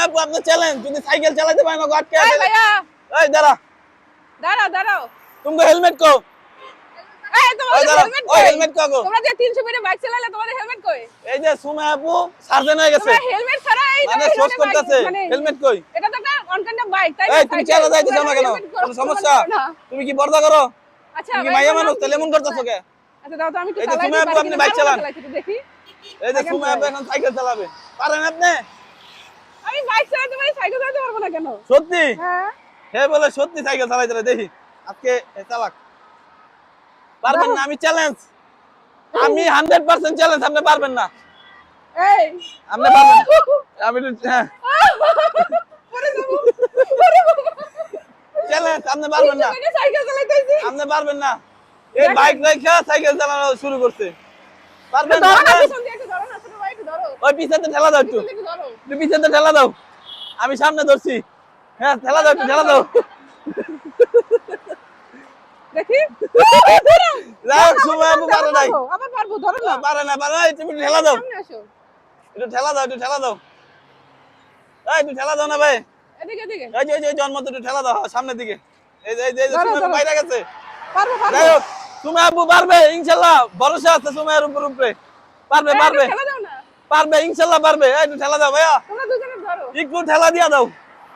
আপু আপনার চ্যালেঞ্জ যদি সাইকেল চালাতে পারেন না আটকে এই ভাইয়া এই দাঁড়া দাঁড়াও তুমি হেলমেট কো এই তোমাদের দাঁড়াও হেলমেট ওই কই হেলমেট কো তোমরা যে 300 মিটার বাইক চালালে তোমাদের হেলমেট কই এই যে সুমা আপু সার্জেন হয়ে গেছে তোমরা হেলমেট ছাড়া এই মানে শোষ করতেছে হেলমেট কই এটা তো একটা অনকান্ডা বাইক তাই এই তুমি চালা যাইতেছ না কেন কোনো সমস্যা তুমি কি পর্দা করো আচ্ছা তুমি কি মাইয়া মানুষ তাহলে এমন করতেছো কে আচ্ছা দাও তো আমি একটু এই যে চালাই সুমা আপু আপনি বাইক চালান দেখি এই যে সুমা আপু এখন সাইকেল চালাবে পারেন আপনি আমি বাইক চালাতে পারি সাইকেল চালাতে পারবো না কেন সত্যি হ্যাঁ হে বলে সত্যি সাইকেল চালাইতে দেখি আজকে চালাক পারবেন না আমি চ্যালেঞ্জ আমি 100% চ্যালেঞ্জ আপনি পারবেন না এই আপনি পারবেন আমি হ্যাঁ চ্যালেঞ্জ আপনি পারবেন না সাইকেল চালাইতেছি আপনি পারবেন না এই বাইক রাখা সাইকেল চালানো শুরু করছে পারবেন না ধরো না পিছন দিয়ে একটু ধরো না ছোট ভাই একটু ধরো ওই পিছনে ঠেলা দাও একটু একটু ধরো তুমি পিছনে ঠেলা দাও আমি সামনে ধরছি হ্যাঁ ঠেলা দাও একটু ঠেলা দাও দেখি যাও সময় আপু পারে নাই আবার পারবো ধরো না পারে না পারে নাই তুমি ঠেলা দাও সামনে আসো একটু ঠেলা দাও একটু ঠেলা দাও এই একটু ঠেলা দাও না ভাই এদিকে এদিকে এই যে জন্ম তো একটু ঠেলা দাও সামনের দিকে এই যে ধরো, সুমা ধরো। বাইরে গেছে পারবো যাই হোক সুমা আপু পারবে ইনশাআল্লাহ ভরসা আছে সুমার উপরে পারবে এই, পারবে একটু ঠেলা দাও না পারবে ইনশাআল্লাহ পারবে এই একটু ঠেলা দাও ভাইয়া তোমরা দুজনে ধরো একটু ঠেলা দিয়া দাও